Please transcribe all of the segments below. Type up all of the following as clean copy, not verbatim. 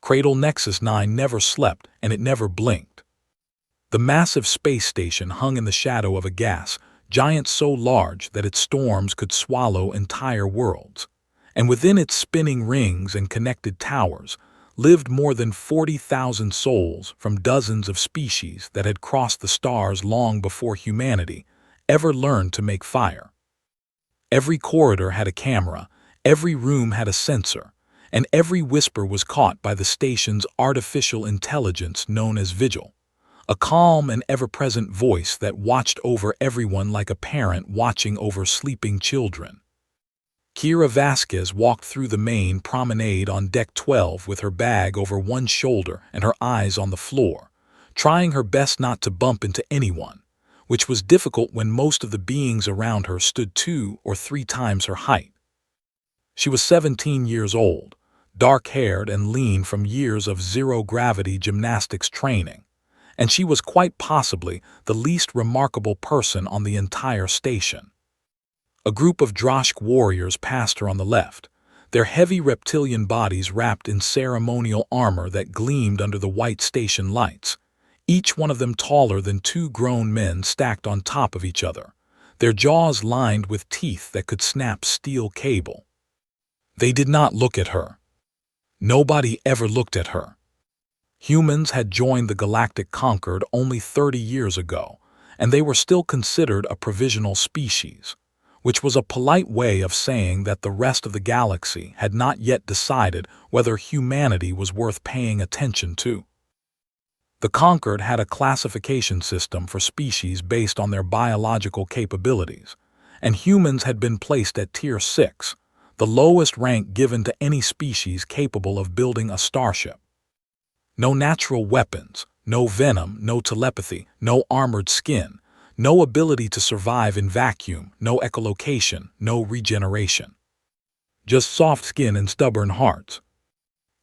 Cradle Nexus 9 never slept, and it never blinked. The massive space station hung in the shadow of a gas giant so large that its storms could swallow entire worlds, and within its spinning rings and connected towers lived more than 40,000 souls from dozens of species that had crossed the stars long before humanity ever learned to make fire. Every corridor had a camera, every room had a sensor, and every whisper was caught by the station's artificial intelligence known as Vigil, a calm and ever-present voice that watched over everyone like a parent watching over sleeping children. Kira Vasquez walked through the main promenade on Deck 12 with her bag over one shoulder and her eyes on the floor, trying her best not to bump into anyone, which was difficult when most of the beings around her stood 2 or 3 times her height. She was 17 years old, dark-haired and lean from years of zero-gravity gymnastics training, and she was quite possibly the least remarkable person on the entire station. A group of Droshk warriors passed her on the left, their heavy reptilian bodies wrapped in ceremonial armor that gleamed under the white station lights, each one of them taller than 2 grown men stacked on top of each other, their jaws lined with teeth that could snap steel cable. They did not look at her. Nobody ever looked at her. Humans had joined the Galactic Concord only 30 years ago, and they were still considered a provisional species, which was a polite way of saying that the rest of the galaxy had not yet decided whether humanity was worth paying attention to. The Concord had a classification system for species based on their biological capabilities, and humans had been placed at Tier 6, the lowest rank given to any species capable of building a starship. No natural weapons, no venom, no telepathy, no armored skin, no ability to survive in vacuum, no echolocation, no regeneration. Just soft skin and stubborn hearts.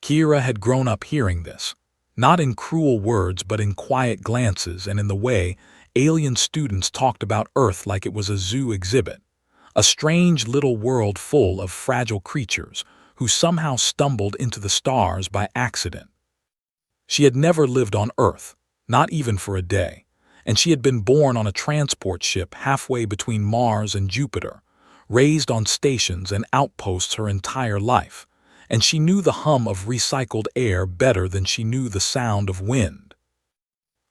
Kira had grown up hearing this, not in cruel words but in quiet glances and in the way alien students talked about Earth like it was a zoo exhibit, a strange little world full of fragile creatures who somehow stumbled into the stars by accident. She had never lived on Earth, not even for a day, and she had been born on a transport ship halfway between Mars and Jupiter, raised on stations and outposts her entire life, and she knew the hum of recycled air better than she knew the sound of wind.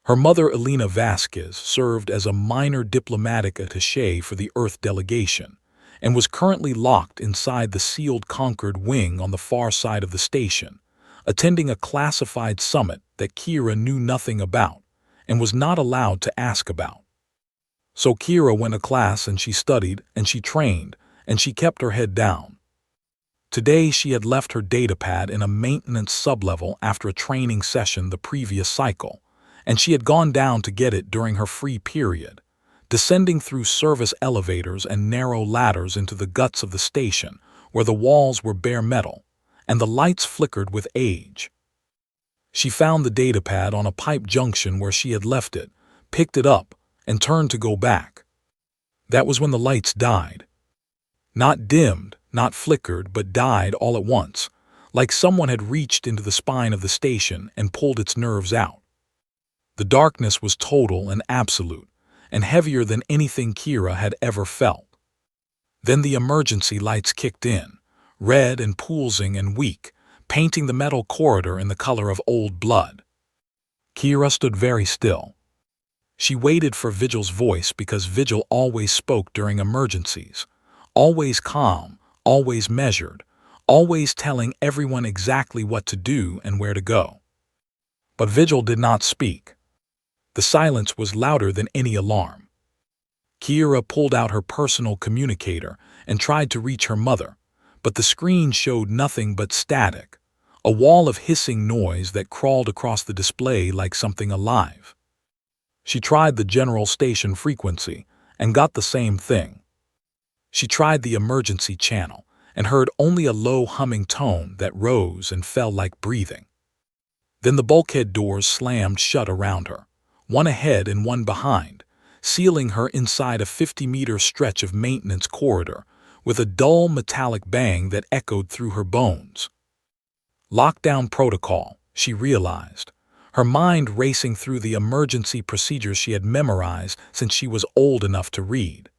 Her mother, Elena Vasquez, served as a minor diplomatic attaché for the Earth delegation and was currently locked inside the sealed Concord wing on the far side of the station, attending a classified summit that Kira knew nothing about and was not allowed to ask about. So Kira went to class and she studied and she trained and she kept her head down. Today she had left her datapad in a maintenance sublevel after a training session the previous cycle, and she had gone down to get it during her free period, descending through service elevators and narrow ladders into the guts of the station where the walls were bare metal and the lights flickered with age. She found the datapad on a pipe junction where she had left it, picked it up, and turned to go back. That was when the lights died. Not dimmed, not flickered, but died all at once, like someone had reached into the spine of the station and pulled its nerves out. The darkness was total and absolute, and heavier than anything Kira had ever felt. Then the emergency lights kicked in, red and pulsing and weak, painting the metal corridor in the color of old blood. Kira stood very still. She waited for Vigil's voice because Vigil always spoke during emergencies, always calm, always measured, always telling everyone exactly what to do and where to go. But Vigil did not speak. The silence was louder than any alarm. Kira pulled out her personal communicator and tried to reach her mother, but the screen showed nothing but static, a wall of hissing noise that crawled across the display like something alive. She tried the general station frequency and got the same thing. She tried the emergency channel and heard only a low humming tone that rose and fell like breathing. Then the bulkhead doors slammed shut around her, one ahead and one behind, sealing her inside a 50-meter stretch of maintenance corridor with a dull metallic bang that echoed through her bones. Lockdown protocol, she realized, her mind racing through the emergency procedures she had memorized since she was old enough to read.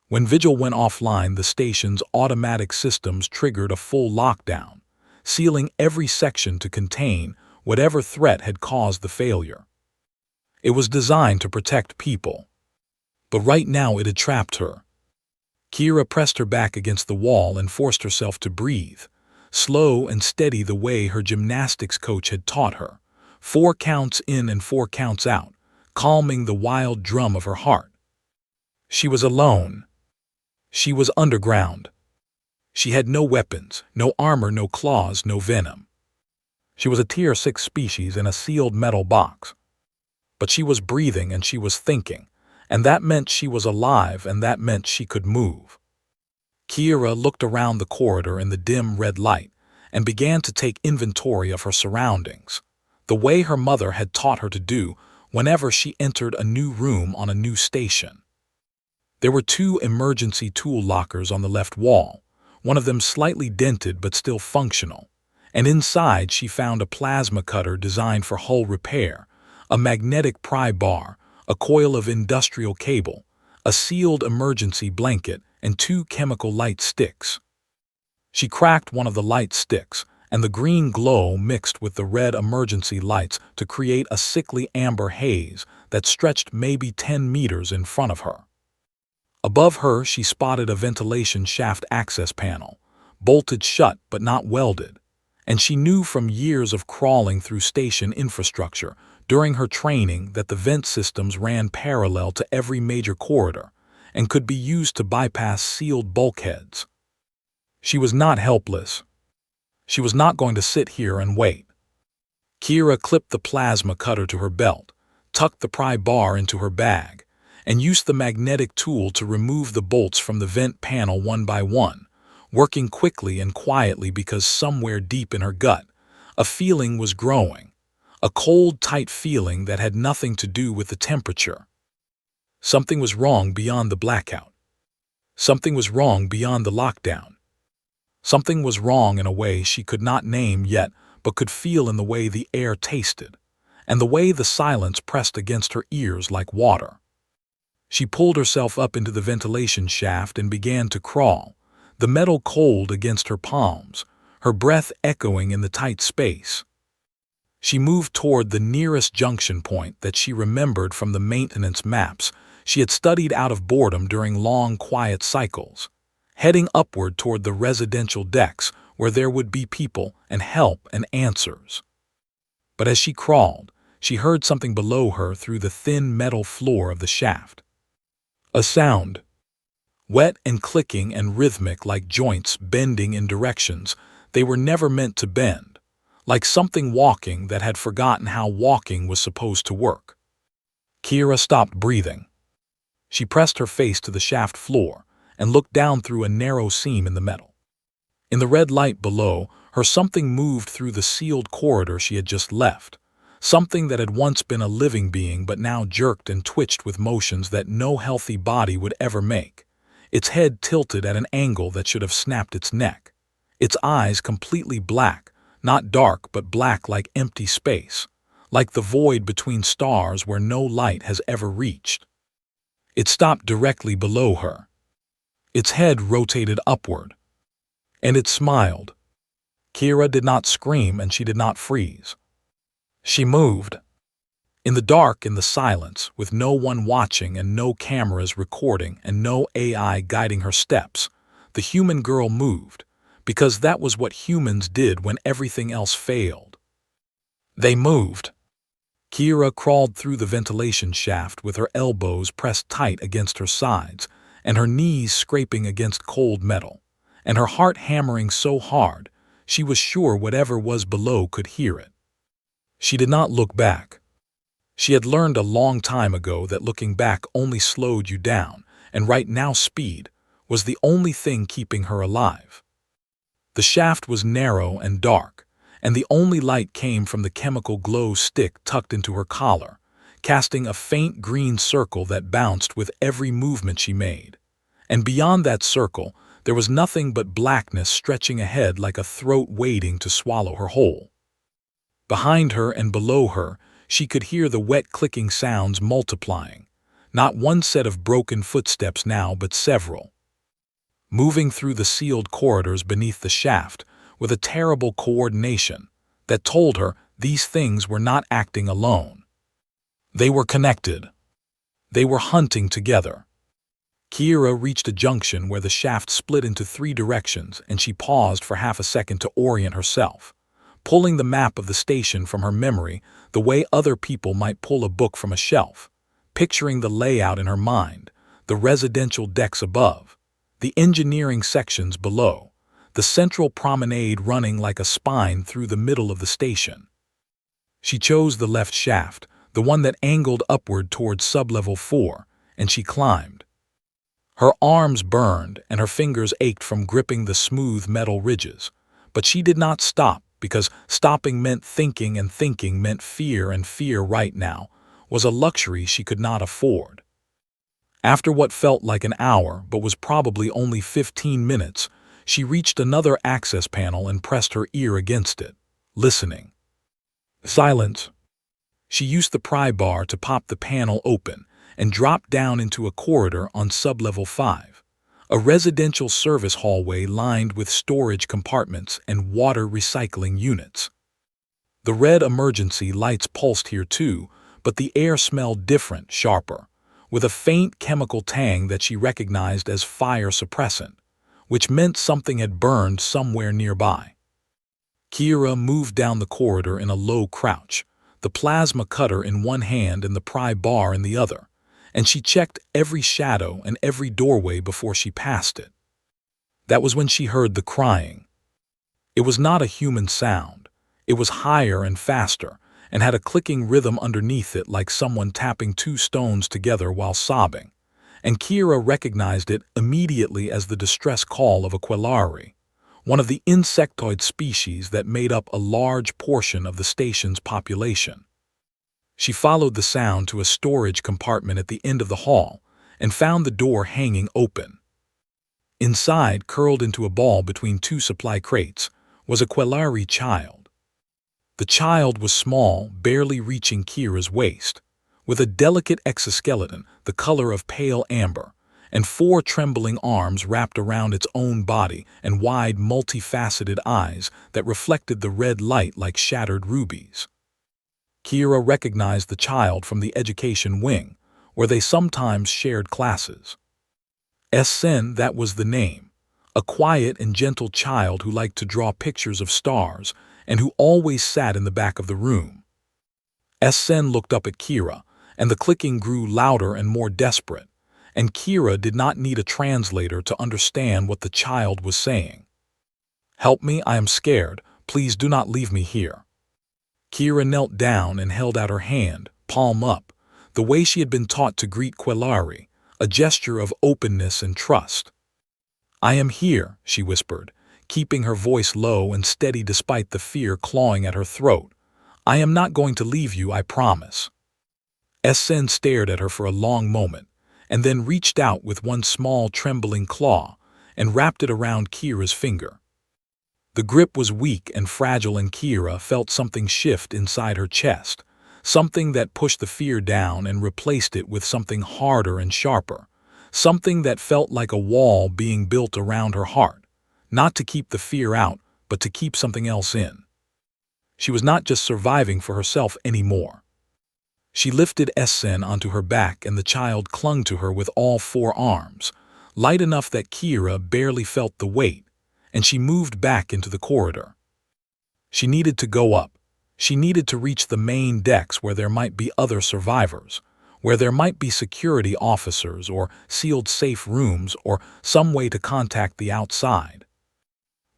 When Vigil went offline, the station's automatic systems triggered a full lockdown, sealing every section to contain whatever threat had caused the failure. It was designed to protect people, but right now it had trapped her. Kira pressed her back against the wall and forced herself to breathe, slow and steady the way her gymnastics coach had taught her, 4 counts in and 4 counts out, calming the wild drum of her heart. She was alone. She was underground. She had no weapons, no armor, no claws, no venom. She was a Tier 6 species in a sealed metal box. But she was breathing and she was thinking, and that meant she was alive, and that meant she could move. Kira looked around the corridor in the dim red light and began to take inventory of her surroundings, the way her mother had taught her to do whenever she entered a new room on a new station. There were 2 emergency tool lockers on the left wall, one of them slightly dented but still functional, and inside she found a plasma cutter designed for hull repair, a magnetic pry bar, a coil of industrial cable, a sealed emergency blanket, and 2 chemical light sticks. She cracked one of the light sticks, and the green glow mixed with the red emergency lights to create a sickly amber haze that stretched maybe 10 meters in front of her. Above her, she spotted a ventilation shaft access panel, bolted shut but not welded, and she knew from years of crawling through station infrastructure during her training that the vent systems ran parallel to every major corridor and could be used to bypass sealed bulkheads. She was not helpless. She was not going to sit here and wait. Kira clipped the plasma cutter to her belt, tucked the pry bar into her bag, and used the magnetic tool to remove the bolts from the vent panel one by one, working quickly and quietly because somewhere deep in her gut, a feeling was growing, a cold, tight feeling that had nothing to do with the temperature. Something was wrong beyond the blackout. Something was wrong beyond the lockdown. Something was wrong in a way she could not name yet, but could feel in the way the air tasted, and the way the silence pressed against her ears like water. She pulled herself up into the ventilation shaft and began to crawl, the metal cold against her palms, her breath echoing in the tight space. She moved toward the nearest junction point that she remembered from the maintenance maps she had studied out of boredom during long, quiet cycles, heading upward toward the residential decks where there would be people and help and answers. But as she crawled, she heard something below her through the thin metal floor of the shaft. A sound, wet and clicking and rhythmic like joints bending in directions they were never meant to bend, like something walking that had forgotten how walking was supposed to work. Kira stopped breathing. She pressed her face to the shaft floor and looked down through a narrow seam in the metal. In the red light below her, something moved through the sealed corridor she had just left, something that had once been a living being but now jerked and twitched with motions that no healthy body would ever make, its head tilted at an angle that should have snapped its neck, its eyes completely black, not dark but black like empty space, like the void between stars where no light has ever reached. It stopped directly below her. Its head rotated upward, and it smiled. Kira did not scream and she did not freeze. She moved. In the dark, in the silence, with no one watching and no cameras recording and no AI guiding her steps, the human girl moved, because that was what humans did when everything else failed. They moved. Kira crawled through the ventilation shaft with her elbows pressed tight against her sides and her knees scraping against cold metal, and her heart hammering so hard she was sure whatever was below could hear it. She did not look back. She had learned a long time ago that looking back only slowed you down, and right now speed was the only thing keeping her alive. The shaft was narrow and dark, and the only light came from the chemical glow stick tucked into her collar, casting a faint green circle that bounced with every movement she made. And beyond that circle, there was nothing but blackness stretching ahead like a throat waiting to swallow her whole. Behind her and below her, she could hear the wet clicking sounds multiplying. Not one set of broken footsteps now, but several. Moving through the sealed corridors beneath the shaft, with a terrible coordination that told her these things were not acting alone. They were connected. They were hunting together. Kira reached a junction where the shaft split into 3 directions, and she paused for half a second to orient herself, pulling the map of the station from her memory the way other people might pull a book from a shelf, picturing the layout in her mind, the residential decks above, the engineering sections below, the central promenade running like a spine through the middle of the station. She chose the left shaft, the one that angled upward towards sublevel 4, and she climbed. Her arms burned and her fingers ached from gripping the smooth metal ridges, but she did not stop, because stopping meant thinking, and thinking meant fear, and fear right now was a luxury she could not afford. After what felt like an hour but was probably only 15 minutes, she reached another access panel and pressed her ear against it, listening. Silence. She used the pry bar to pop the panel open and dropped down into a corridor on sublevel 5, a residential service hallway lined with storage compartments and water recycling units. The red emergency lights pulsed here too, but the air smelled different, sharper, with a faint chemical tang that she recognized as fire suppressant, which meant something had burned somewhere nearby. Kira moved down the corridor in a low crouch, the plasma cutter in one hand and the pry bar in the other, and she checked every shadow and every doorway before she passed it. That was when she heard the crying. It was not a human sound. It was higher and faster, and had a clicking rhythm underneath it like someone tapping 2 stones together while sobbing, and Kira recognized it immediately as the distress call of a Quelari, one of the insectoid species that made up a large portion of the station's population. She followed the sound to a storage compartment at the end of the hall and found the door hanging open. Inside, curled into a ball between 2 supply crates, was a Quelari child. The child was small, barely reaching Kira's waist, with a delicate exoskeleton the color of pale amber, and 4 trembling arms wrapped around its own body and wide, multifaceted eyes that reflected the red light like shattered rubies. Kira recognized the child from the education wing, where they sometimes shared classes. Sen, that was the name, a quiet and gentle child who liked to draw pictures of stars and who always sat in the back of the room. Sen looked up at Kira, and the clicking grew louder and more desperate, and Kira did not need a translator to understand what the child was saying. "Help me, I am scared. Please do not leave me here." Kira knelt down and held out her hand, palm up, the way she had been taught to greet Quelari, a gesture of openness and trust. "I am here," she whispered, keeping her voice low and steady despite the fear clawing at her throat. "I am not going to leave you, I promise." Sen stared at her for a long moment, and then reached out with one small trembling claw and wrapped it around Kira's finger. The grip was weak and fragile, and Kira felt something shift inside her chest, something that pushed the fear down and replaced it with something harder and sharper, something that felt like a wall being built around her heart, not to keep the fear out, but to keep something else in. She was not just surviving for herself anymore. She lifted Sen onto her back, and the child clung to her with all 4 arms, light enough that Kira barely felt the weight, and she moved back into the corridor. She needed to go up. She needed to reach the main decks where there might be other survivors, where there might be security officers or sealed safe rooms or some way to contact the outside.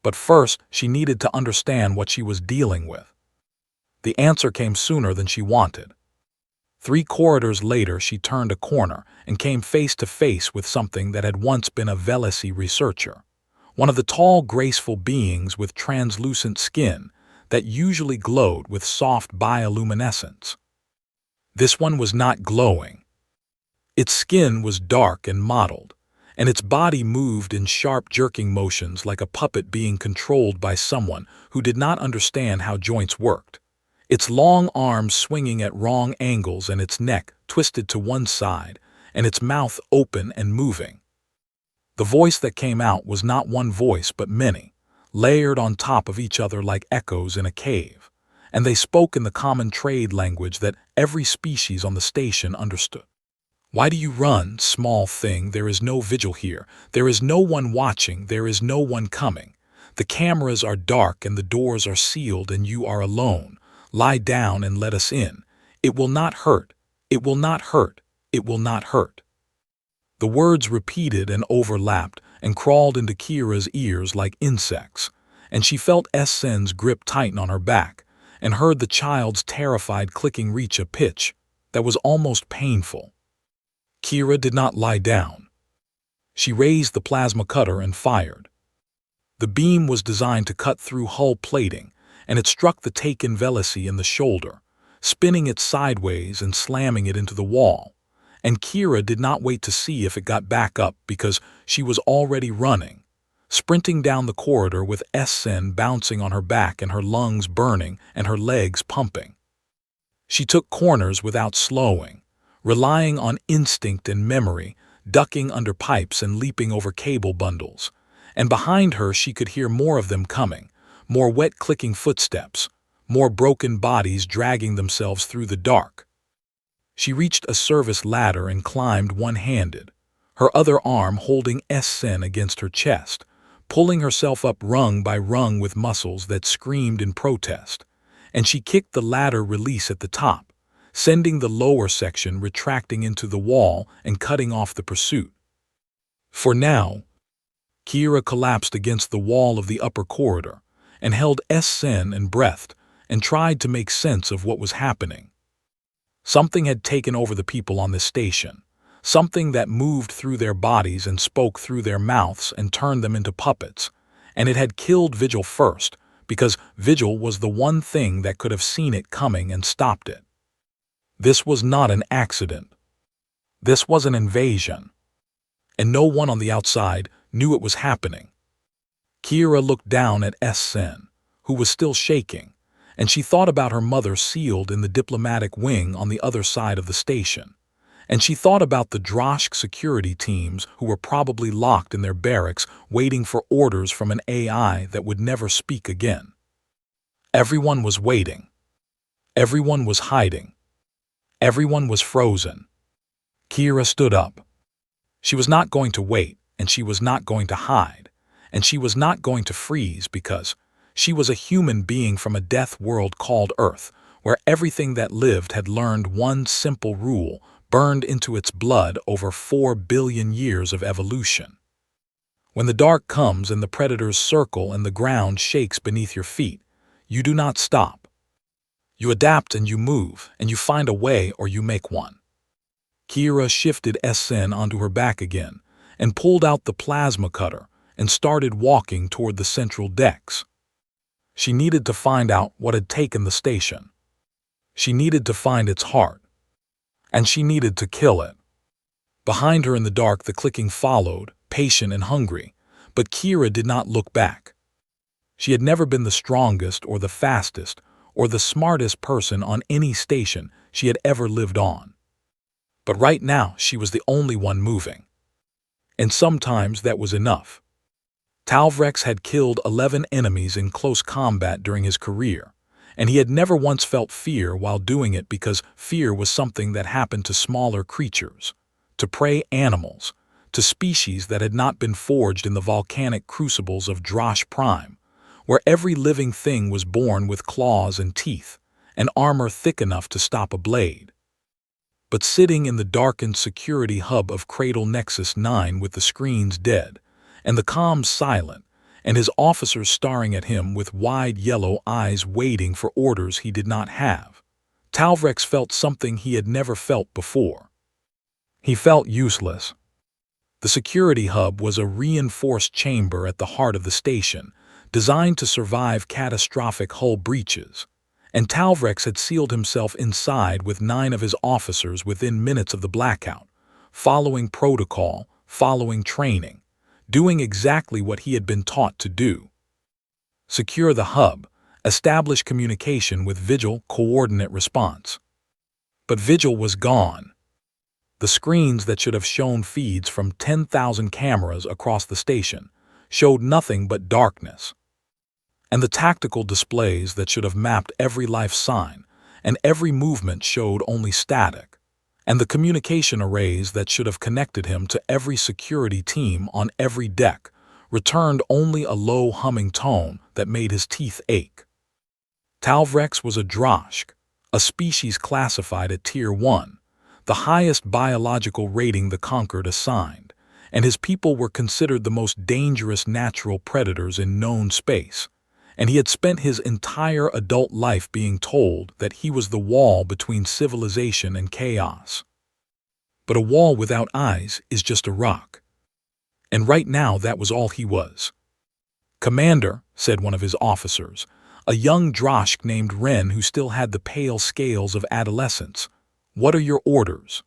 But first, she needed to understand what she was dealing with. The answer came sooner than she wanted. 3 corridors later, she turned a corner and came face to face with something that had once been a Velesi researcher, one of the tall, graceful beings with translucent skin that usually glowed with soft bioluminescence. This one was not glowing. Its skin was dark and mottled, and its body moved in sharp jerking motions like a puppet being controlled by someone who did not understand how joints worked. its long arms swinging at wrong angles and its neck twisted to one side, and its mouth open and moving. The voice that came out was not one voice but many, layered on top of each other like echoes in a cave, and they spoke in the common trade language that every species on the station understood. "Why do you run, small thing? There is no vigil here. There is no one watching. There is no one coming. The cameras are dark and the doors are sealed and you are alone. Lie down and let us in. It will not hurt. It will not hurt. It will not hurt." The words repeated and overlapped and crawled into Kira's ears like insects, and she felt Sen's grip tighten on her back and heard the child's terrified clicking reach a pitch that was almost painful. Kira did not lie down. She raised the plasma cutter and fired. The beam was designed to cut through hull plating, and it struck the taken Velocity in the shoulder, spinning it sideways and slamming it into the wall. And Kira did not wait to see if it got back up because she was already running, sprinting down the corridor with Sen bouncing on her back and her lungs burning and her legs pumping. She took corners without slowing, relying on instinct and memory, ducking under pipes and leaping over cable bundles. And behind her she could hear more of them coming, more wet clicking footsteps, more broken bodies dragging themselves through the dark. She reached a service ladder and climbed one-handed, her other arm holding Sen against her chest, pulling herself up rung by rung with muscles that screamed in protest. And she kicked the ladder release at the top, sending the lower section retracting into the wall and cutting off the pursuit. For now, Kira collapsed against the wall of the upper corridor and held Sen and breathed and tried to make sense of what was happening. Something had taken over the people on this station, something that moved through their bodies and spoke through their mouths and turned them into puppets, and it had killed Vigil first because Vigil was the one thing that could have seen it coming and stopped it. This was not an accident. This was an invasion, and no one on the outside knew it was happening. Kira looked down at Sen, who was still shaking, and she thought about her mother sealed in the diplomatic wing on the other side of the station, and she thought about the Droshk security teams who were probably locked in their barracks waiting for orders from an AI that would never speak again. Everyone was waiting. Everyone was hiding. Everyone was frozen. Kira stood up. She was not going to wait, and she was not going to hide, and she was not going to freeze because she was a human being from a death world called Earth, where everything that lived had learned one simple rule burned into its blood over 4 billion years of evolution. When the dark comes and the predators circle and the ground shakes beneath your feet, you do not stop. You adapt and you move, and you find a way or you make one. Kira shifted Sen onto her back again and pulled out the plasma cutter and started walking toward the central decks. She needed to find out what had taken the station. She needed to find its heart. And she needed to kill it. Behind her in the dark the clicking followed, patient and hungry, but Kira did not look back. She had never been the strongest or the fastest or the smartest person on any station she had ever lived on. But right now she was the only one moving. And sometimes that was enough. Talvrex had killed 11 enemies in close combat during his career, and he had never once felt fear while doing it because fear was something that happened to smaller creatures, to prey animals, to species that had not been forged in the volcanic crucibles of Drosh Prime, where every living thing was born with claws and teeth, and armor thick enough to stop a blade. But sitting in the darkened security hub of Cradle Nexus 9 with the screens dead, and the comms silent, and his officers staring at him with wide yellow eyes waiting for orders he did not have, Talvrex felt something he had never felt before. He felt useless. The security hub was a reinforced chamber at the heart of the station, designed to survive catastrophic hull breaches, and Talvrex had sealed himself inside with 9 of his officers within minutes of the blackout, following protocol, following training, doing exactly what he had been taught to do. Secure the hub, establish communication with Vigil coordinate response. But Vigil was gone. The screens that should have shown feeds from 10,000 cameras across the station showed nothing but darkness. And the tactical displays that should have mapped every life sign and every movement showed only static. And the communication arrays that should have connected him to every security team on every deck returned only a low humming tone that made his teeth ache. Talvrex was a droshk, a species classified at Tier 1, the highest biological rating the Conquered assigned, and his people were considered the most dangerous natural predators in known space, and he had spent his entire adult life being told that he was the wall between civilization and chaos. But a wall without eyes is just a rock. And right now that was all he was. "Commander," said one of his officers, a young droshk named Ren who still had the pale scales of adolescence, "what are your orders?"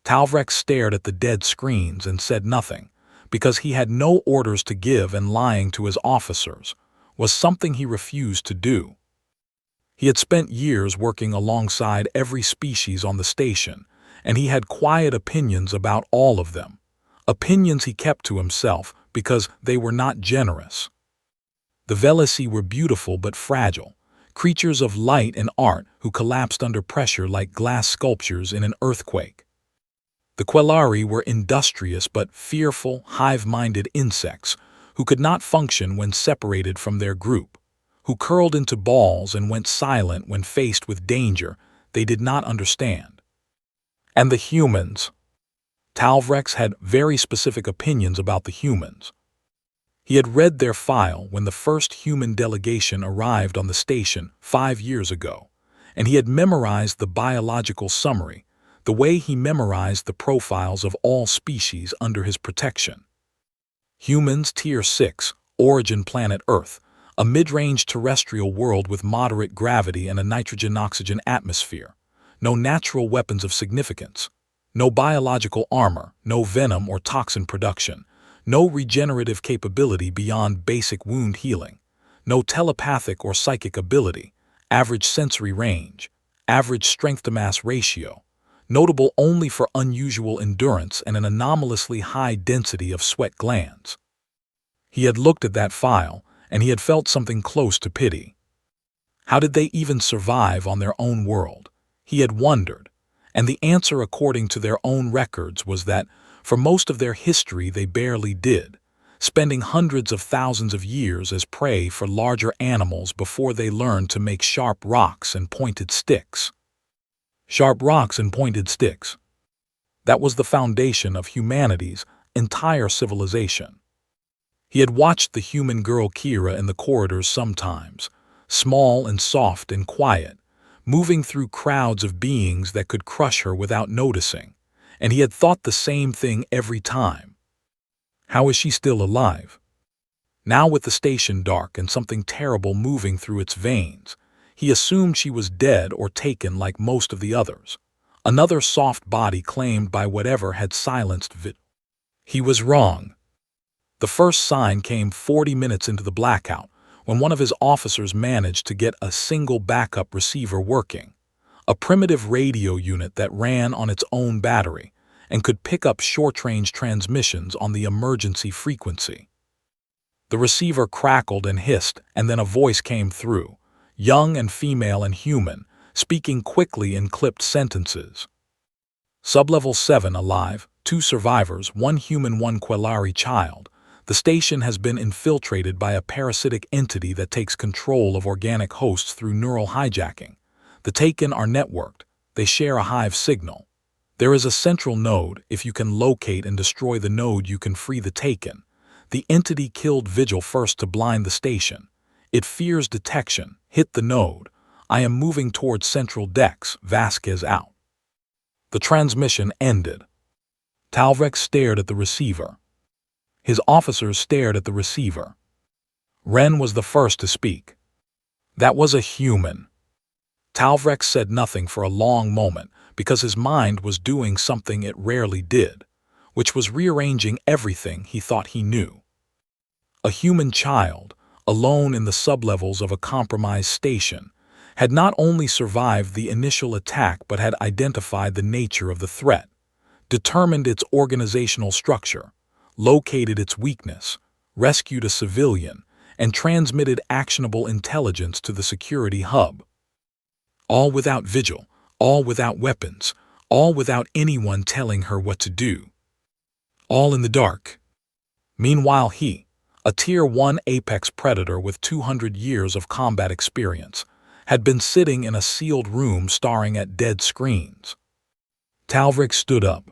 Talvrex stared at the dead screens and said nothing, because he had no orders to give, and lying to his officers was something he refused to do. He had spent years working alongside every species on the station, and he had quiet opinions about all of them, opinions he kept to himself because they were not generous. The Velisi were beautiful but fragile, creatures of light and art who collapsed under pressure like glass sculptures in an earthquake. The Quelari were industrious but fearful, hive-minded insects who could not function when separated from their group, who curled into balls and went silent when faced with danger they did not understand. And the humans. Talvrex had very specific opinions about the humans. He had read their file when the first human delegation arrived on the station 5 years ago, and he had memorized the biological summary, the way he memorized the profiles of all species under his protection. Humans Tier 6, origin planet Earth, a mid-range terrestrial world with moderate gravity and a nitrogen-oxygen atmosphere, no natural weapons of significance, no biological armor, no venom or toxin production, no regenerative capability beyond basic wound healing, no telepathic or psychic ability, average sensory range, average strength-to-mass ratio, notable only for unusual endurance and an anomalously high density of sweat glands. He had looked at that file, and he had felt something close to pity. How did they even survive on their own world? He had wondered, and the answer according to their own records was that for most of their history they barely did, spending hundreds of thousands of years as prey for larger animals before they learned to make sharp rocks and pointed sticks. Sharp rocks and pointed sticks. That was the foundation of humanity's entire civilization. He had watched the human girl Kira in the corridors sometimes, small and soft and quiet, moving through crowds of beings that could crush her without noticing, and he had thought the same thing every time. How is she still alive? Now with the station dark and something terrible moving through its veins, he assumed she was dead or taken like most of the others, another soft body claimed by whatever had silenced Vid. He was wrong. The first sign came 40 minutes into the blackout, when one of his officers managed to get a single backup receiver working, a primitive radio unit that ran on its own battery and could pick up short-range transmissions on the emergency frequency. The receiver crackled and hissed, and then a voice came through, young and female and human, speaking quickly in clipped sentences. Sublevel 7 alive, 2 survivors, 1 human, 1 Quelari child. The station has been infiltrated by a parasitic entity that takes control of organic hosts through neural hijacking. The Taken are networked. They share a hive signal. There is a central node. If you can locate and destroy the node, you can free the Taken. The entity killed Vigil first to blind the station. It fears detection. Hit the node. I am moving towards central decks. Vasquez out. The transmission ended. Talvrex stared at the receiver. His officers stared at the receiver. Ren was the first to speak. That was a human. Talvrex said nothing for a long moment because his mind was doing something it rarely did, which was rearranging everything he thought he knew. A human child, alone in the sublevels of a compromised station, had not only survived the initial attack but had identified the nature of the threat, determined its organizational structure, located its weakness, rescued a civilian, and transmitted actionable intelligence to the security hub. All without vigil, all without weapons, all without anyone telling her what to do. All in the dark. Meanwhile he, a Tier 1 apex predator with 200 years of combat experience, had been sitting in a sealed room staring at dead screens. Talvrik stood up.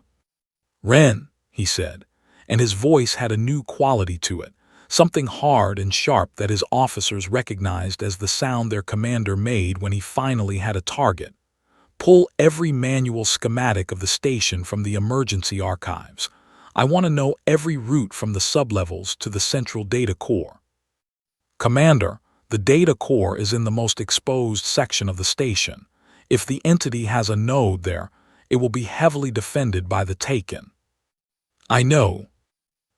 "Ren," he said, and his voice had a new quality to it, something hard and sharp that his officers recognized as the sound their commander made when he finally had a target. "Pull every manual schematic of the station from the emergency archives. I want to know every route from the sublevels to the central data core." "Commander, the data core is in the most exposed section of the station. If the entity has a node there, it will be heavily defended by the Taken." "I know.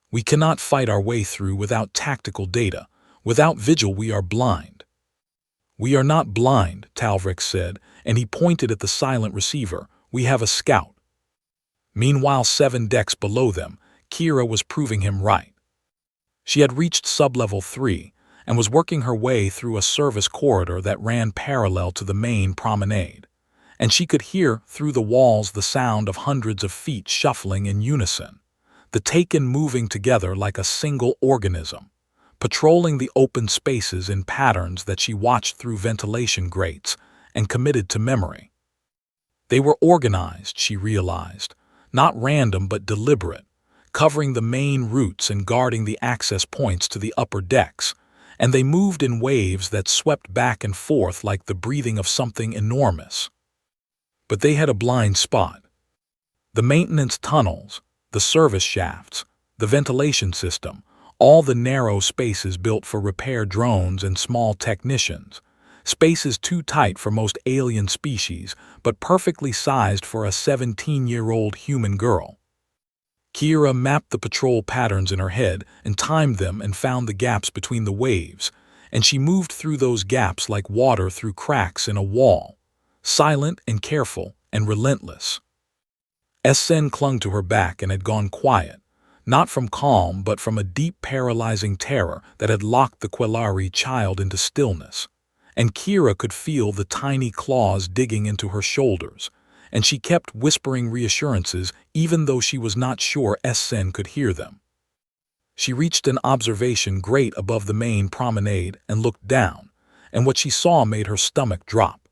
We cannot fight our way through without tactical data. Without vigil we are blind." "We are not blind," Talvrik said, and he pointed at the silent receiver. "We have a scout." Meanwhile, 7 decks below them, Kira was proving him right. She had reached sublevel 3 and was working her way through a service corridor that ran parallel to the main promenade, and she could hear through the walls the sound of hundreds of feet shuffling in unison, the Taken moving together like a single organism, patrolling the open spaces in patterns that she watched through ventilation grates and committed to memory. They were organized, she realized, not random but deliberate, covering the main routes and guarding the access points to the upper decks, and they moved in waves that swept back and forth like the breathing of something enormous. But they had a blind spot. The maintenance tunnels, the service shafts, the ventilation system, all the narrow spaces built for repair drones and small technicians, spaces too tight for most alien species, but perfectly sized for a 17-year-old human girl. Kira mapped the patrol patterns in her head and timed them and found the gaps between the waves, and she moved through those gaps like water through cracks in a wall, silent and careful and relentless. Sen clung to her back and had gone quiet, not from calm but from a deep paralyzing terror that had locked the Quelari child into stillness, and Kira could feel the tiny claws digging into her shoulders, and she kept whispering reassurances even though she was not sure Sen could hear them. She reached an observation grate above the main promenade and looked down, and what she saw made her stomach drop.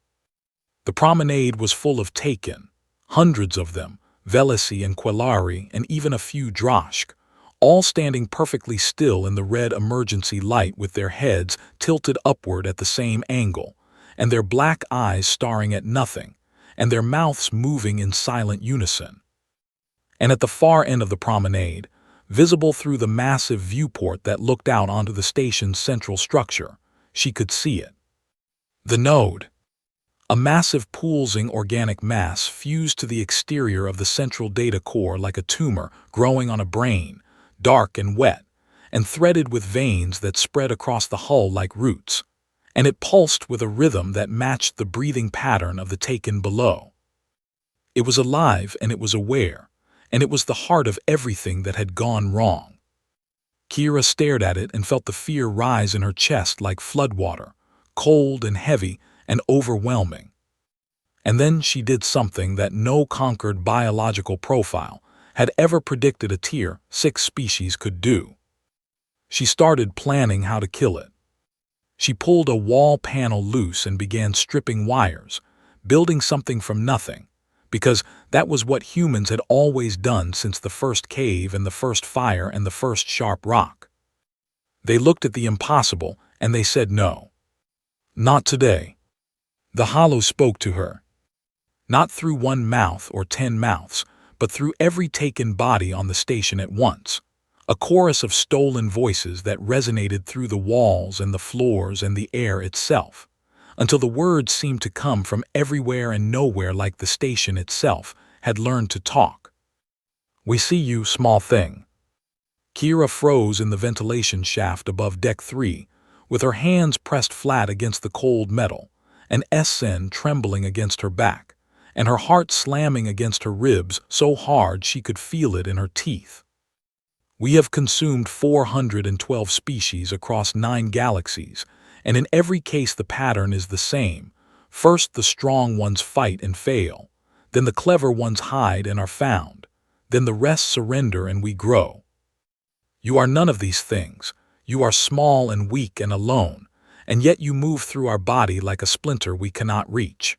The promenade was full of Taken, hundreds of them, Velisi and Quelari, and even a few Droshk, all standing perfectly still in the red emergency light with their heads tilted upward at the same angle, and their black eyes staring at nothing, and their mouths moving in silent unison. And at the far end of the promenade, visible through the massive viewport that looked out onto the station's central structure, she could see it. The node. A massive pulsing organic mass fused to the exterior of the central data core like a tumor growing on a brain, dark and wet, and threaded with veins that spread across the hull like roots, and it pulsed with a rhythm that matched the breathing pattern of the Taken below. It was alive and it was aware, and it was the heart of everything that had gone wrong. Kira stared at it and felt the fear rise in her chest like floodwater, cold and heavy and overwhelming. And then she did something that no conquered biological profile had ever predicted a Tier 6 species could do. She started planning how to kill it. She pulled a wall panel loose and began stripping wires, building something from nothing, because that was what humans had always done since the first cave and the first fire and the first sharp rock. They looked at the impossible and they said no. Not today. The hollow spoke to her. Not through one mouth or 10 mouths, but through every Taken body on the station at once. A chorus of stolen voices that resonated through the walls and the floors and the air itself, until the words seemed to come from everywhere and nowhere like the station itself had learned to talk. "We see you, small thing." Kira froze in the ventilation shaft above Deck 3, with her hands pressed flat against the cold metal, and SN trembling against her back, and her heart slamming against her ribs so hard she could feel it in her teeth. We have consumed 412 species across 9 galaxies, and in every case the pattern is the same. First the strong ones fight and fail, then the clever ones hide and are found, then the rest surrender and we grow. You are none of these things. You are small and weak and alone, and yet you move through our body like a splinter we cannot reach.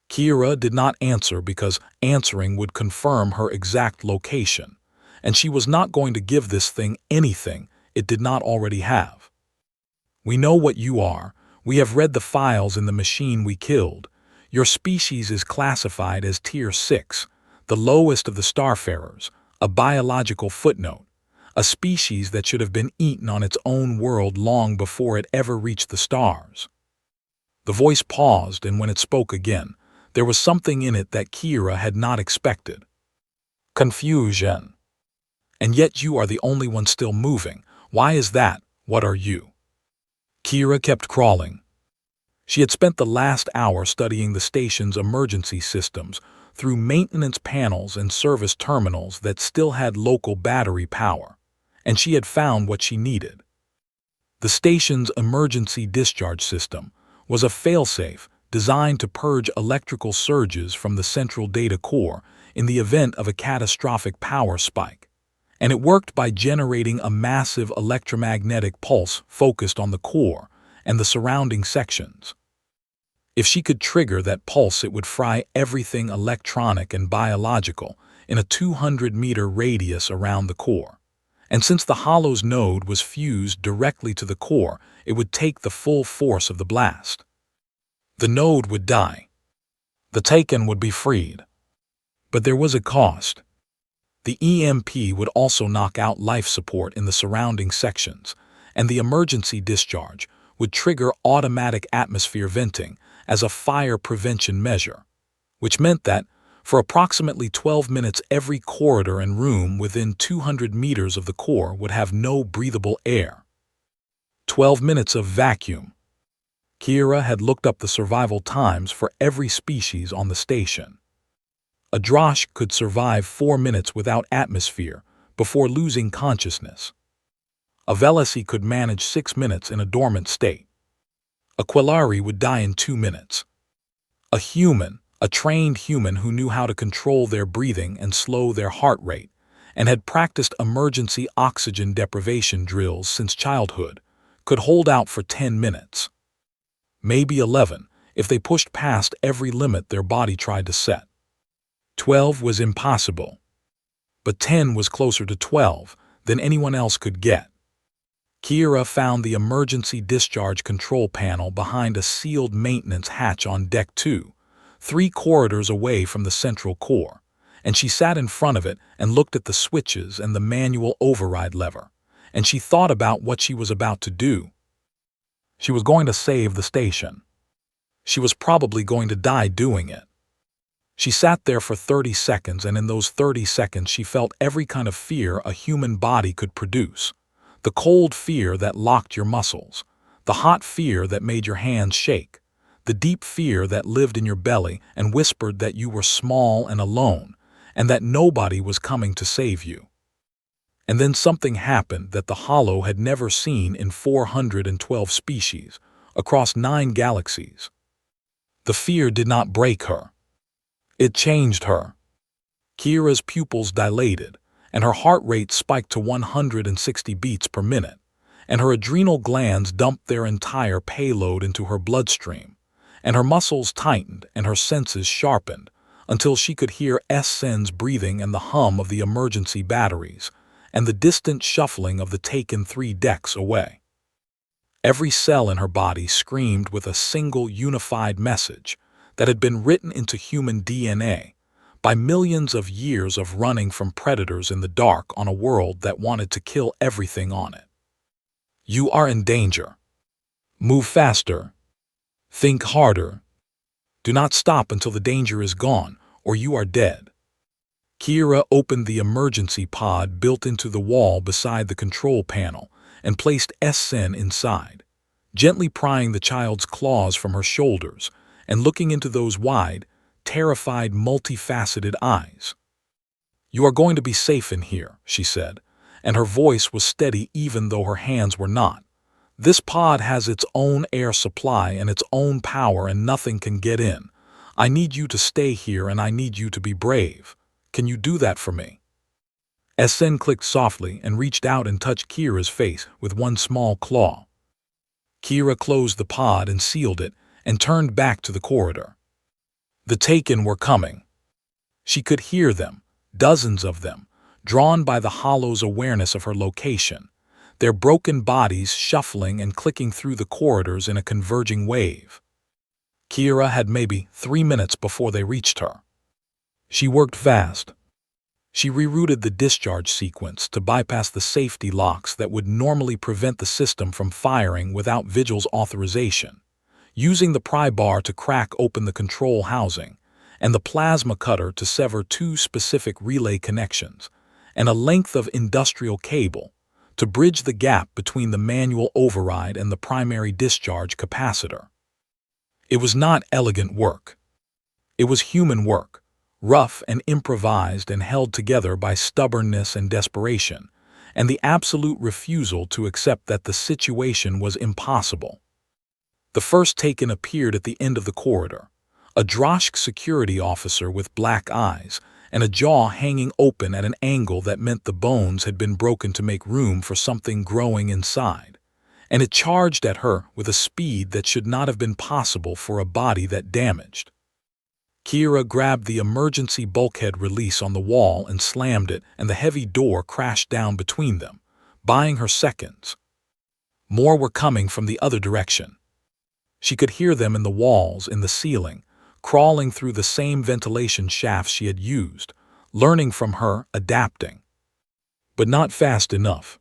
Kira did not answer because answering would confirm her exact location, and she was not going to give this thing anything it did not already have. We know what you are. We have read the files in the machine we killed. Your species is classified as Tier 6, the lowest of the starfarers, a biological footnote, a species that should have been eaten on its own world long before it ever reached the stars. The voice paused, and when it spoke again, there was something in it that Kira had not expected. Confusion. And yet you are the only one still moving. Why is that? What are you? Kira kept crawling. She had spent the last hour studying the station's emergency systems through maintenance panels and service terminals that still had local battery power, and she had found what she needed. The station's emergency discharge system was a failsafe designed to purge electrical surges from the central data core in the event of a catastrophic power spike, and it worked by generating a massive electromagnetic pulse focused on the core and the surrounding sections. If she could trigger that pulse, it would fry everything electronic and biological in a 200-meter radius around the core. And since the Hollow's node was fused directly to the core, it would take the full force of the blast. The node would die. The Taken would be freed. But there was a cost. The EMP would also knock out life support in the surrounding sections, and the emergency discharge would trigger automatic atmosphere venting as a fire prevention measure, which meant that, for approximately 12 minutes, every corridor and room within 200 meters of the core would have no breathable air. 12 minutes of vacuum. Kira had looked up the survival times for every species on the station. A Drosh could survive 4 minutes without atmosphere before losing consciousness. A Velasi could manage 6 minutes in a dormant state. A Quillari would die in 2 minutes. A human, a trained human who knew how to control their breathing and slow their heart rate, and had practiced emergency oxygen deprivation drills since childhood, could hold out for 10 minutes. Maybe 11, if they pushed past every limit their body tried to set. 12 was impossible. But 10 was closer to 12 than anyone else could get. Kira found the emergency discharge control panel behind a sealed maintenance hatch on Deck 2, 3 corridors away from the central core, and she sat in front of it and looked at the switches and the manual override lever, and she thought about what she was about to do. She was going to save the station. She was probably going to die doing it. She sat there for 30 seconds, and in those 30 seconds she felt every kind of fear a human body could produce. The cold fear that locked your muscles, the hot fear that made your hands shake, the deep fear that lived in your belly and whispered that you were small and alone, and that nobody was coming to save you. And then something happened that the Hollow had never seen in 412 species, across 9 galaxies. The fear did not break her. It changed her. Kira's pupils dilated, and her heart rate spiked to 160 beats per minute, and her adrenal glands dumped their entire payload into her bloodstream, and her muscles tightened and her senses sharpened until she could hear SN's breathing and the hum of the emergency batteries and the distant shuffling of the Taken 3 decks away. Every cell in her body screamed with a single unified message that had been written into human DNA by millions of years of running from predators in the dark on a world that wanted to kill everything on it. You are in danger. Move faster. Think harder. Do not stop until the danger is gone, or you are dead. Kira opened the emergency pod built into the wall beside the control panel and placed SN inside. gently prying the child's claws from her shoulders and looking into those wide, terrified, multifaceted eyes. "You are going to be safe in here," she said, and her voice was steady even though her hands were not. "This pod has its own air supply and its own power, and nothing can get in. I need you to stay here, and I need you to be brave. Can you do that for me?" SN clicked softly and reached out and touched Kira's face with one small claw. Kira closed the pod and sealed it and turned back to the corridor. The Taken were coming. She could hear them, dozens of them, drawn by the Hollow's awareness of her location, their broken bodies shuffling and clicking through the corridors in a converging wave. Kira had maybe 3 minutes before they reached her. She worked fast. She rerouted the discharge sequence to bypass the safety locks that would normally prevent the system from firing without Vigil's authorization, using the pry bar to crack open the control housing, and the plasma cutter to sever 2 specific relay connections, and a length of industrial cable to bridge the gap between the manual override and the primary discharge capacitor. It was not elegant work. It was human work, rough and improvised and held together by stubbornness and desperation, and the absolute refusal to accept that the situation was impossible. The first Taken appeared at the end of the corridor, a Droshk security officer with black eyes and a jaw hanging open at an angle that meant the bones had been broken to make room for something growing inside, and it charged at her with a speed that should not have been possible for a body that damaged. Kira grabbed the emergency bulkhead release on the wall and slammed it, and the heavy door crashed down between them, buying her seconds. More were coming from the other direction. She could hear them in the walls, in the ceiling, crawling through the same ventilation shafts she had used, learning from her, adapting. But not fast enough.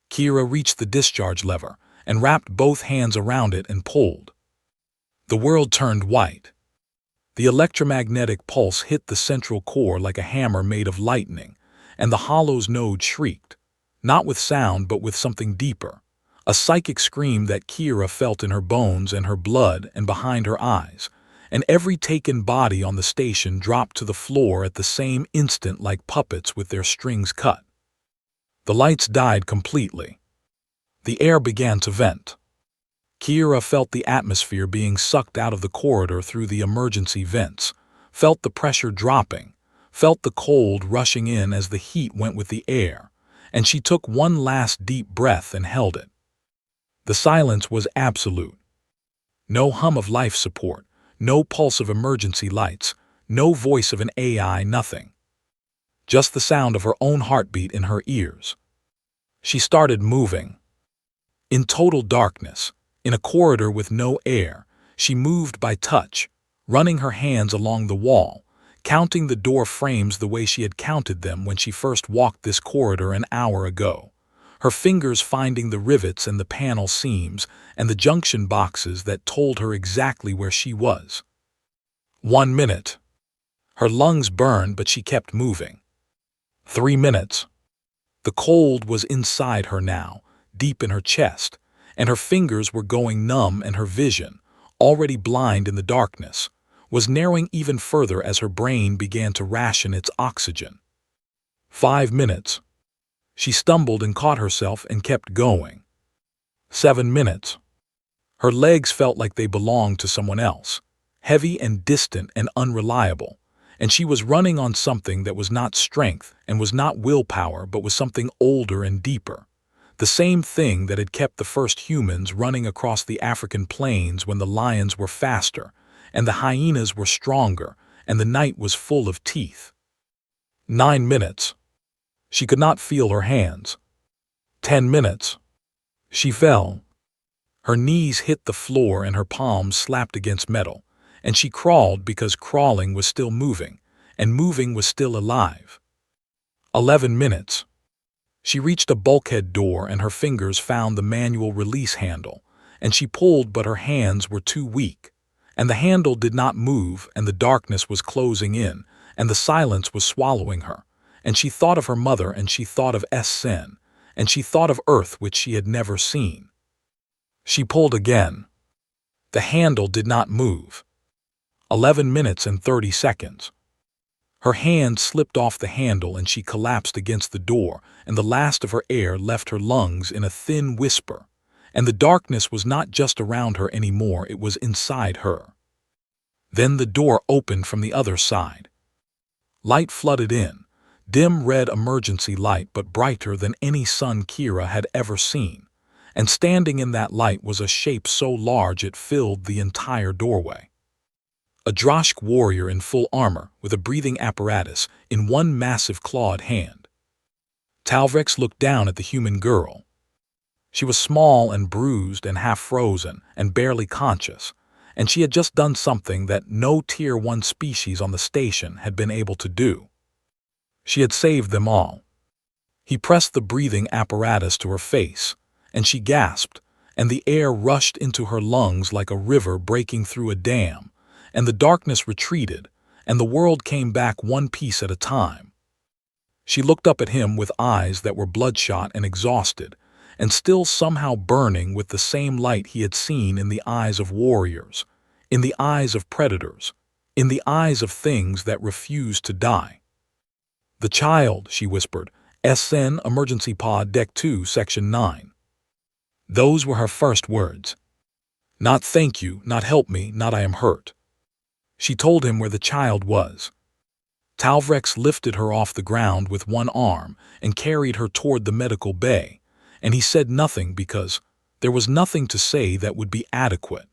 Kira reached the discharge lever and wrapped both hands around it and pulled. The world turned white. The electromagnetic pulse hit the central core like a hammer made of lightning, and the Hollow's node shrieked, not with sound but with something deeper, a psychic scream that Kira felt in her bones and her blood and behind her eyes, and every Taken body on the station dropped to the floor at the same instant like puppets with their strings cut. The lights died completely. The air began to vent. Kira felt the atmosphere being sucked out of the corridor through the emergency vents, felt the pressure dropping, felt the cold rushing in as the heat went with the air, and she took one last deep breath and held it. The silence was absolute. No hum of life support, no pulse of emergency lights, no voice of an AI, nothing. Just the sound of her own heartbeat in her ears. She started moving. In total darkness, in a corridor with no air, she moved by touch, running her hands along the wall, counting the door frames the way she had counted them when she first walked this corridor an hour ago, her fingers finding the rivets and the panel seams and the junction boxes that told her exactly where she was. 1 minute. Her lungs burned, but she kept moving. 3 minutes. The cold was inside her now, deep in her chest, and her fingers were going numb, and her vision, already blind in the darkness, was narrowing even further as her brain began to ration its oxygen. 5 minutes. She stumbled and caught herself and kept going. 7 minutes. Her legs felt like they belonged to someone else, heavy and distant and unreliable, and she was running on something that was not strength and was not willpower but was something older and deeper. The same thing that had kept the first humans running across the African plains when the lions were faster, and the hyenas were stronger, and the night was full of teeth. 9 minutes. She could not feel her hands. 10 minutes. She fell. Her knees hit the floor and her palms slapped against metal, and she crawled because crawling was still moving, and moving was still alive. 11 minutes. She reached a bulkhead door and her fingers found the manual release handle, and she pulled but her hands were too weak, and the handle did not move, and the darkness was closing in, and the silence was swallowing her, and she thought of her mother, and she thought of Sen, and she thought of Earth which she had never seen. She pulled again. The handle did not move. 11 minutes and 30 seconds. Her hand slipped off the handle and she collapsed against the door, and the last of her air left her lungs in a thin whisper. And the darkness was not just around her anymore, it was inside her. Then the door opened from the other side. Light flooded in, dim red emergency light but brighter than any sun Kira had ever seen. And standing in that light was a shape so large it filled the entire doorway. A Droshk warrior in full armor, with a breathing apparatus in one massive clawed hand. Talvrex looked down at the human girl. She was small and bruised and half-frozen and barely conscious, and she had just done something that no Tier 1 species on the station had been able to do. She had saved them all. He pressed the breathing apparatus to her face, and she gasped, and the air rushed into her lungs like a river breaking through a dam, and the darkness retreated, and the world came back one piece at a time. She looked up at him with eyes that were bloodshot and exhausted, and still somehow burning with the same light he had seen in the eyes of warriors, in the eyes of predators, in the eyes of things that refused to die. "The child," she whispered, "SN Emergency Pod Deck 2, Section 9. Those were her first words. Not thank you, not help me, not I am hurt. She told him where the child was. Talvrex lifted her off the ground with one arm and carried her toward the medical bay, and he said nothing because there was nothing to say that would be adequate.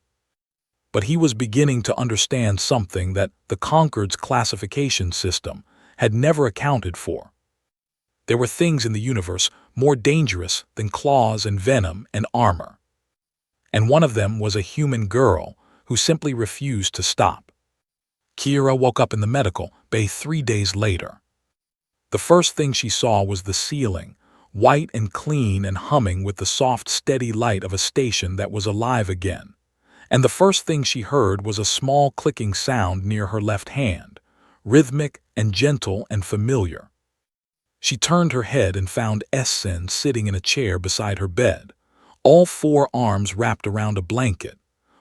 But he was beginning to understand something that the Concord's classification system had never accounted for. There were things in the universe more dangerous than claws and venom and armor. And one of them was a human girl who simply refused to stop. Kira woke up in the medical bay 3 days later. The first thing she saw was the ceiling, white and clean and humming with the soft, steady light of a station that was alive again. And the first thing she heard was a small clicking sound near her left hand, rhythmic and gentle and familiar. She turned her head and found Essen sitting in a chair beside her bed, all 4 arms wrapped around a blanket,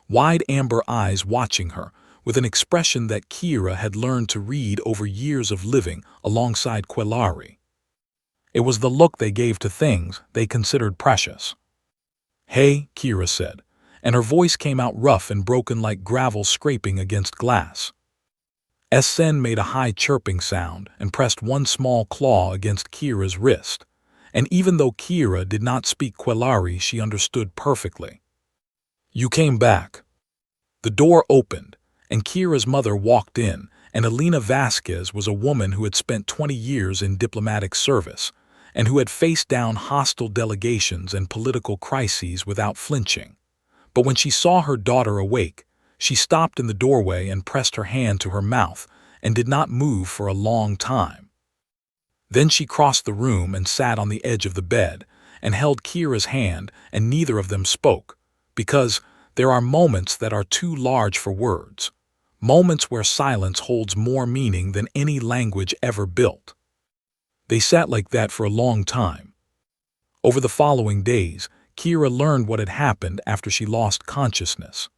wide amber eyes watching her, with an expression that Kira had learned to read over years of living alongside Quelari. It was the look they gave to things they considered precious. "Hey," Kira said, and her voice came out rough and broken like gravel scraping against glass. Essen made a high chirping sound and pressed one small claw against Kira's wrist, and even though Kira did not speak Quelari, she understood perfectly. "You came back." The door opened, and Kira's mother walked in, and Elena Vasquez was a woman who had spent 20 years in diplomatic service, and who had faced down hostile delegations and political crises without flinching. But when she saw her daughter awake, she stopped in the doorway and pressed her hand to her mouth and did not move for a long time. Then she crossed the room and sat on the edge of the bed and held Kira's hand, and neither of them spoke, because there are moments that are too large for words, moments where silence holds more meaning than any language ever built. They sat like that for a long time. Over the following days, Kira learned what had happened after she lost consciousness.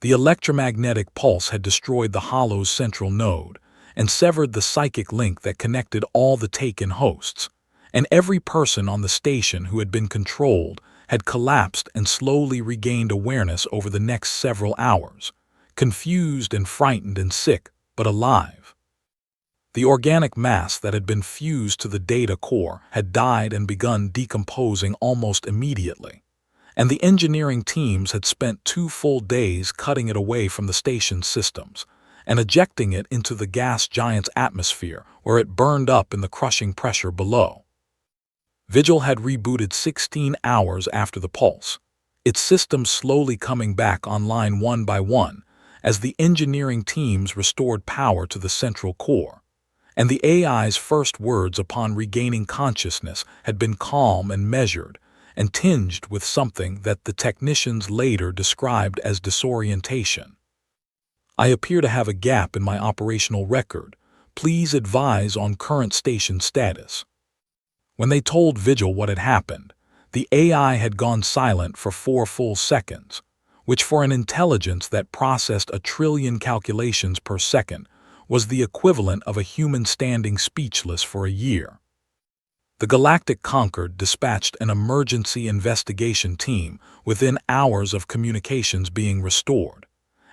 The electromagnetic pulse had destroyed the hollow's central node and severed the psychic link that connected all the taken hosts, and every person on the station who had been controlled had collapsed and slowly regained awareness over the next several hours, confused and frightened and sick, but alive. The organic mass that had been fused to the data core had died and begun decomposing almost immediately, and the engineering teams had spent 2 full days cutting it away from the station's systems and ejecting it into the gas giant's atmosphere, where it burned up in the crushing pressure below. Vigil had rebooted 16 hours after the pulse, its systems slowly coming back online one by one as the engineering teams restored power to the central core, and the AI's first words upon regaining consciousness had been calm and measured and tinged with something that the technicians later described as disorientation. "I appear to have a gap in my operational record. Please advise on current station status." When they told Vigil what had happened, The AI had gone silent for 4 full seconds, which for an intelligence that processed 1 trillion calculations per second was the equivalent of a human standing speechless for a year. The Galactic Concord dispatched an emergency investigation team within hours of communications being restored,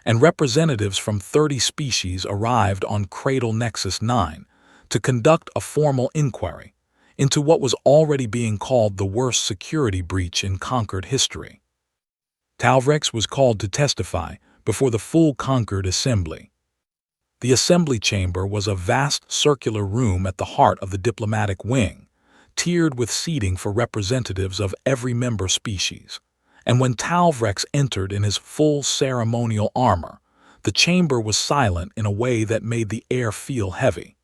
and representatives from 30 species arrived on Cradle Nexus 9 to conduct a formal inquiry into what was already being called the worst security breach in Concord history. Talvrex was called to testify before the full Concord Assembly. The assembly chamber was a vast circular room at the heart of the diplomatic wing, tiered with seating for representatives of every member species. And when Talvrex entered in his full ceremonial armor, the chamber was silent in a way that made the air feel heavy.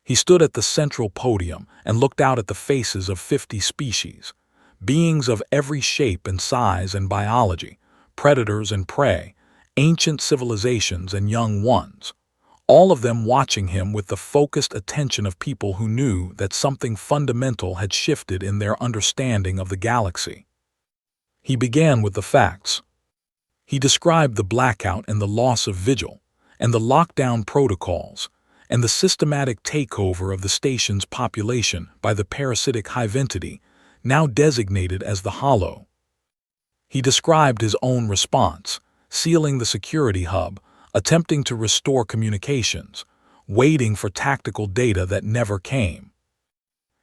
He stood at the central podium and looked out at the faces of 50 species, beings of every shape and size and biology, predators and prey, ancient civilizations and young ones, all of them watching him with the focused attention of people who knew that something fundamental had shifted in their understanding of the galaxy. He began with the facts. He described the blackout and the loss of vigil, and the lockdown protocols, and the systematic takeover of the station's population by the parasitic hive entity, now designated as the Hollow. He described his own response, sealing the security hub, attempting to restore communications, waiting for tactical data that never came.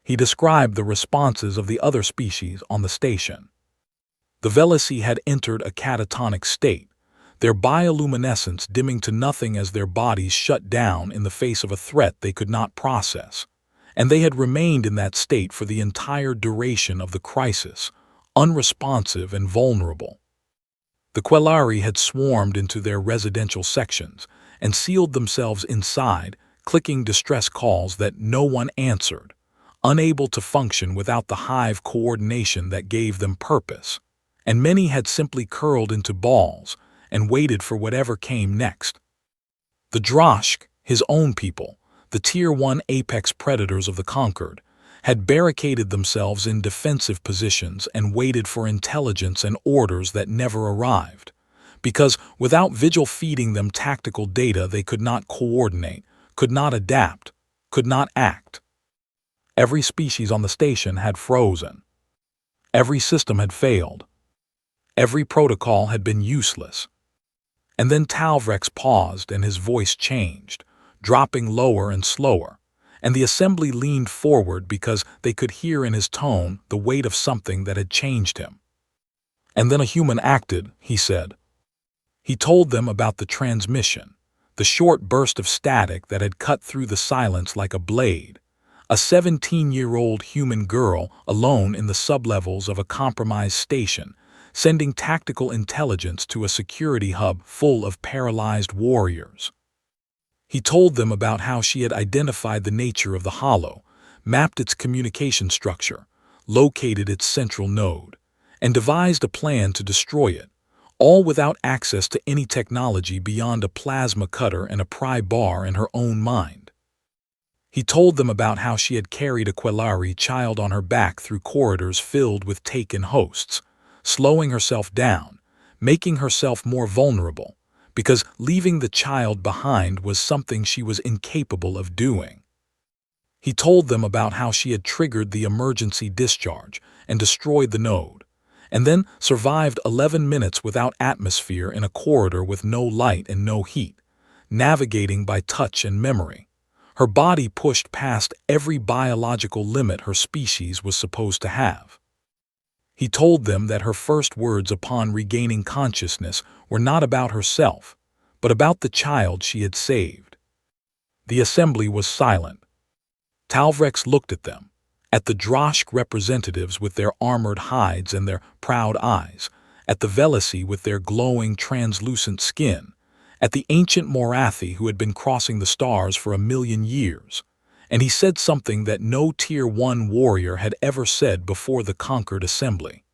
He described the responses of the other species on the station. The Velocii had entered a catatonic state, their bioluminescence dimming to nothing as their bodies shut down in the face of a threat they could not process, and they had remained in that state for the entire duration of the crisis, unresponsive and vulnerable. The Quelari had swarmed into their residential sections and sealed themselves inside, clicking distress calls that no one answered, unable to function without the hive coordination that gave them purpose, and many had simply curled into balls and waited for whatever came next. The Droshk, his own people, the Tier 1 apex predators of the Concord, had barricaded themselves in defensive positions and waited for intelligence and orders that never arrived, because without Vigil feeding them tactical data they could not coordinate, could not adapt, could not act. Every species on the station had frozen. Every system had failed. Every protocol had been useless. And then Talvrex paused and his voice changed, dropping lower and slower, and the assembly leaned forward because they could hear in his tone the weight of something that had changed him. And then a human acted, he said. He told them about the transmission, the short burst of static that had cut through the silence like a blade, a 17-year-old human girl alone in the sublevels of a compromised station, sending tactical intelligence to a security hub full of paralyzed warriors. He told them about how she had identified the nature of the Hollow, mapped its communication structure, located its central node, and devised a plan to destroy it, all without access to any technology beyond a plasma cutter and a pry bar in her own mind. He told them about how she had carried a Quelari child on her back through corridors filled with taken hosts, slowing herself down, making herself more vulnerable, because leaving the child behind was something she was incapable of doing. He told them about how she had triggered the emergency discharge and destroyed the node, and then survived 11 minutes without atmosphere in a corridor with no light and no heat, navigating by touch and memory. Her body pushed past every biological limit her species was supposed to have. He told them that her first words upon regaining consciousness were not about herself, but about the child she had saved. The assembly was silent. Talvrex looked at them, at the Droshk representatives with their armored hides and their proud eyes, at the Velocii with their glowing translucent skin, at the ancient Morathi who had been crossing the stars for 1,000,000 years, and he said something that no Tier 1 warrior had ever said before the Concord Assembly.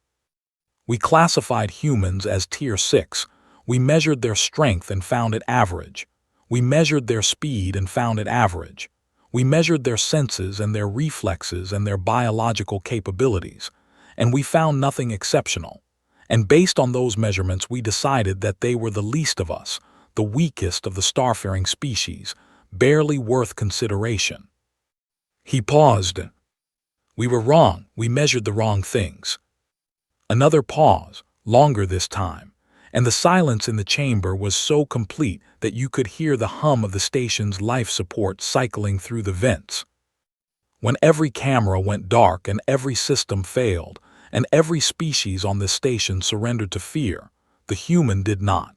We classified humans as Tier 6. We measured their strength and found it average. We measured their speed and found it average. We measured their senses and their reflexes and their biological capabilities, and we found nothing exceptional. And based on those measurements, we decided that they were the least of us, the weakest of the starfaring species, barely worth consideration. He paused. We were wrong. We measured the wrong things. Another pause, longer this time, and the silence in the chamber was so complete that you could hear the hum of the station's life support cycling through the vents. When every camera went dark and every system failed, and every species on this station surrendered to fear, the human did not.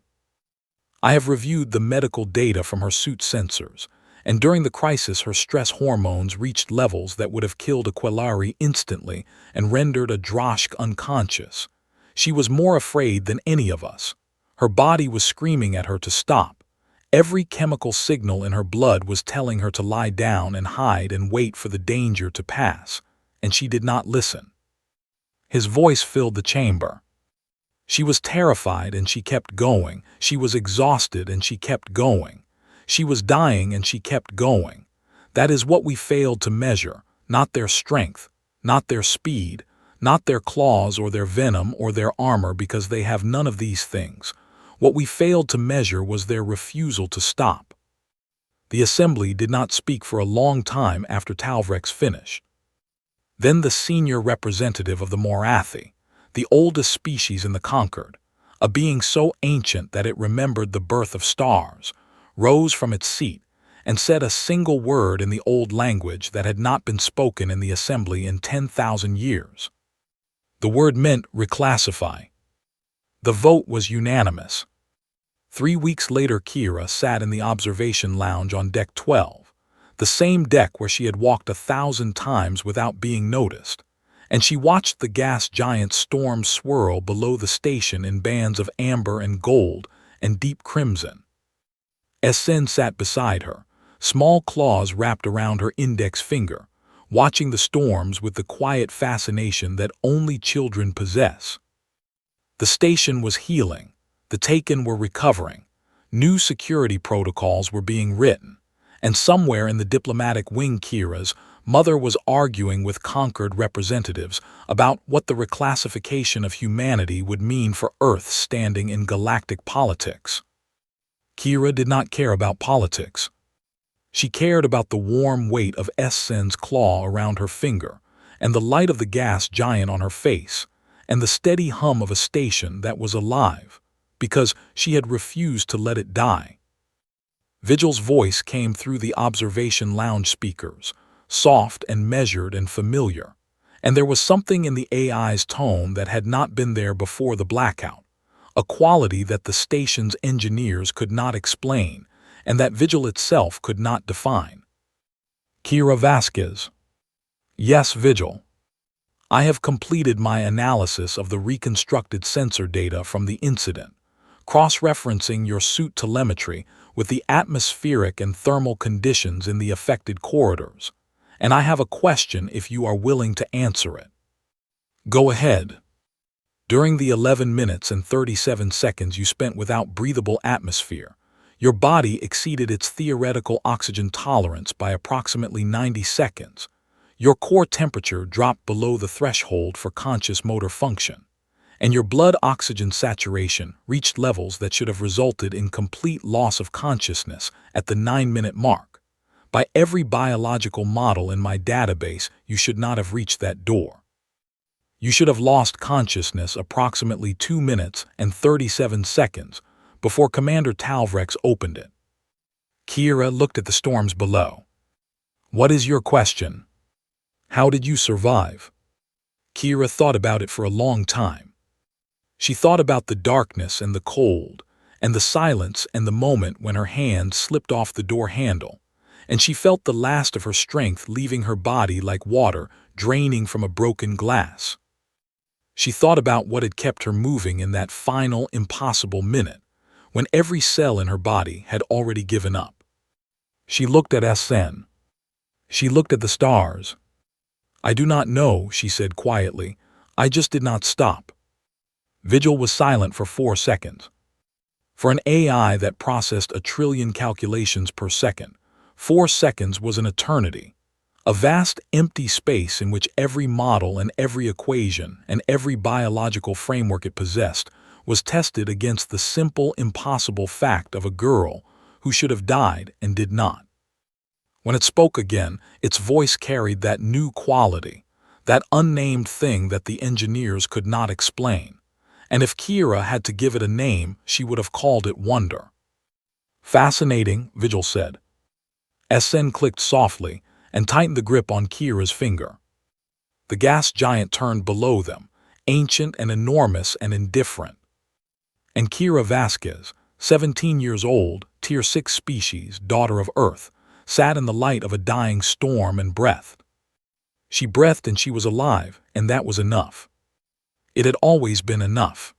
I have reviewed the medical data from her suit sensors, and during the crisis her stress hormones reached levels that would have killed a Quelari instantly and rendered a Droshk unconscious. She was more afraid than any of us. Her body was screaming at her to stop. Every chemical signal in her blood was telling her to lie down and hide and wait for the danger to pass, and she did not listen. His voice filled the chamber. She was terrified and she kept going. She was exhausted and she kept going. She was dying and she kept going. That is what we failed to measure, not their strength, not their speed, not their claws or their venom or their armor, because they have none of these things. What we failed to measure was their refusal to stop. The assembly did not speak for a long time after Talvrex finished. Then the senior representative of the Morathi, the oldest species in the Conquered, a being so ancient that it remembered the birth of stars, rose from its seat and said a single word in the old language that had not been spoken in the assembly in 10,000 years. The word meant reclassify. The vote was unanimous. 3 weeks later, Kira sat in the observation lounge on Deck 12, the same deck where she had walked 1,000 times without being noticed, and she watched the gas giant storm swirl below the station in bands of amber and gold and deep crimson. Essen sat beside her, small claws wrapped around her index finger, watching the storms with the quiet fascination that only children possess. The station was healing, the Taken were recovering, new security protocols were being written, and somewhere in the diplomatic wing Kira's mother was arguing with Conquered representatives about what the reclassification of humanity would mean for Earth standing in galactic politics. Kira did not care about politics. She cared about the warm weight of Essen's claw around her finger, and the light of the gas giant on her face, and the steady hum of a station that was alive, because she had refused to let it die. Vigil's voice came through the observation lounge speakers, soft and measured and familiar, and there was something in the AI's tone that had not been there before the blackout, a quality that the station's engineers could not explain and that Vigil itself could not define. Kira Vasquez. Yes, Vigil. I have completed my analysis of the reconstructed sensor data from the incident, cross-referencing your suit telemetry with the atmospheric and thermal conditions in the affected corridors, and I have a question if you are willing to answer it. Go ahead. During the 11 minutes and 37 seconds you spent without breathable atmosphere, your body exceeded its theoretical oxygen tolerance by approximately 90 seconds. Your core temperature dropped below the threshold for conscious motor function, and your blood oxygen saturation reached levels that should have resulted in complete loss of consciousness at the 9-minute mark. By every biological model in my database, you should not have reached that door. You should have lost consciousness approximately 2 minutes and 37 seconds before Commander Talvrex opened it. Kira looked at the storms below. What is your question? How did you survive? Kira thought about it for a long time. She thought about the darkness and the cold, and the silence and the moment when her hand slipped off the door handle, and she felt the last of her strength leaving her body like water draining from a broken glass. She thought about what had kept her moving in that final, impossible minute, when every cell in her body had already given up. She looked at Essen. She looked at the stars. I do not know, she said quietly. I just did not stop. Vigil was silent for 4 seconds. For an AI that processed 1 trillion calculations per second, 4 seconds was an eternity. A vast empty space in which every model and every equation and every biological framework it possessed was tested against the simple, impossible fact of a girl who should have died and did not. When it spoke again, its voice carried that new quality, that unnamed thing that the engineers could not explain. And if Kira had to give it a name, she would have called it wonder. Fascinating, Vigil said. SN clicked softly and tightened the grip on Kira's finger. The gas giant turned below them, ancient and enormous and indifferent. And Kira Vasquez, 17 years old, Tier 6 species, daughter of Earth, sat in the light of a dying storm and breathed. She breathed and she was alive, and that was enough. It had always been enough.